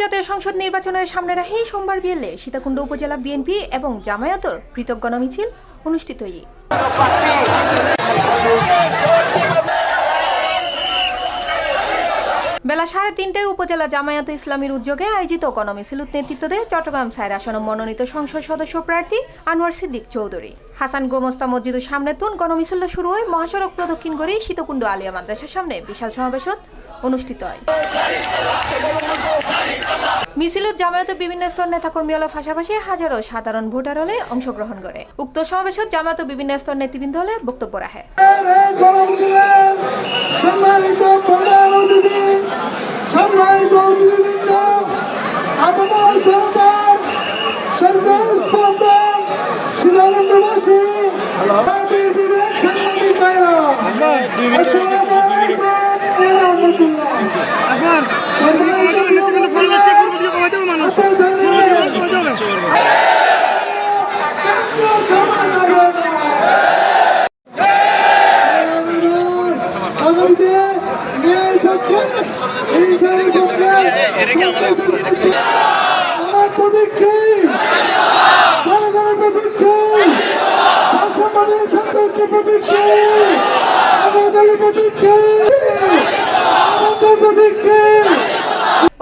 জাতীয় সংসদ নির্বাচনের সামনে রেখে সোমবার বিকেলে সীতাকুণ্ড উপজেলা বিএনপি এবং জামায়াতের পৃথক গণমিছিল অনুষ্ঠিত হয়। বেলা 3:30টায় উপজেলা জামায়াতে ইসলামীর উদ্যোগে আয়োজিত গণমিছিলত নেতৃত্ব দেয় চট্টগ্রাম 6 আসন মনোনীত সংসদ সদস্য প্রার্থী আনোয়ার সিদ্দিক চৌধুরী। হাসান গোমস্তা মসজিদের সামনে তুন গণমিছিল শুরু হয় মহাসড়ক প্রদক্ষিণ করে সীতাকুণ্ড আলিয়া মাদ্রাসার সামনে বিশাল সমাবেশ অনুষ্ঠিত হয়। মিছিলত জামায়াতের বিভিন্ন স্তর নেতাকর্মী হলে পাশাপাশি হাজারো সাধারণ ভোটার হলে অংশগ্রহণ করে। উক্ত সমাবেশত জামায়াতের বিভিন্ন স্তর নেতৃবৃন্দ হলে বক্তব্য রাখে।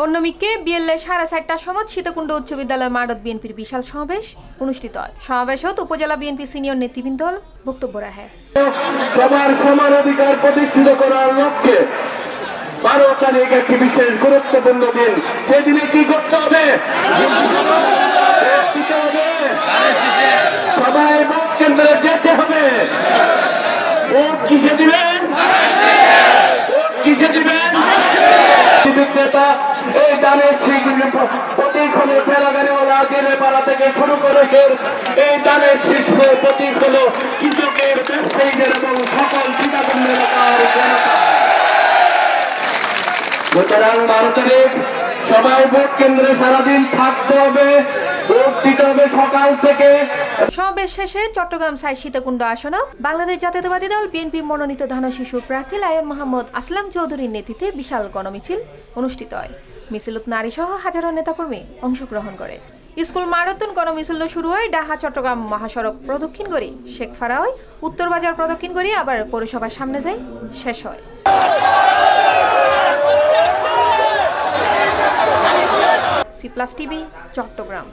অন্যদিকে বিকেলে 4:30টার সময় সীতাকুণ্ড উচ্চ বিদ্যালয় মাঠত বিএনপির বিশাল সমাবেশ অনুষ্ঠিত হয়। সমাবেশত উপজেলা বিএনপি সিনিয়র নেতৃবৃন্দ বক্তব্য রাখে। সবার সমান অধিকার প্রতিষ্ঠিত করার লক্ষ্যে 12 তারিখ একটি বিশেষ গুরুত্বপূর্ণ দিন। সেদিনে কি করতে হবে? সবাই ভোট কেন্দ্রে যেতে হবে। ভোট কিসে দিবেন? ভোট কিসে দিবেন? এই দানের প্রতীক হল বেলাগাড়িওয়ালা দিনের পাড়া থেকে শুরু করে এই দানের শীর্ষ প্রতীক হল কৃষকের, ব্যবসায়ীদের এবং সকল সীতাকুণ্ড এলাকার জনতা। সুতরাং 12 তারিখ সবাই ভোট কেন্দ্রে সারাদিন থাকতে হবে, ভোট দিতে হবে সকাল থেকে। সমাবেশ শেষে চট্টগ্রাম 6 সীতাকুণ্ড আসন বাংলাদেশ জাতীয়তাবাদী দল বিএনপি মনোনীত ধান শিশু প্রার্থী লায়ন মোহাম্মদ আসলাম চৌধুরীর নেতৃত্বে বিশাল গণমিছিল অনুষ্ঠিত হয়। মিছিলত নারী সহ হাজারো নেতাকর্মী অংশগ্রহণ করে। স্কুল মারাথন গণমিছিল শুরু হয় ঢাকা চট্টগ্রাম মহাসড়ক প্রদক্ষিণ করে শেখপাড়া হয়, উত্তর বাজার প্রদক্ষিণ করে আবার পৌরসভার সামনে যায় শেষ হয়। C+ TV Chittagong.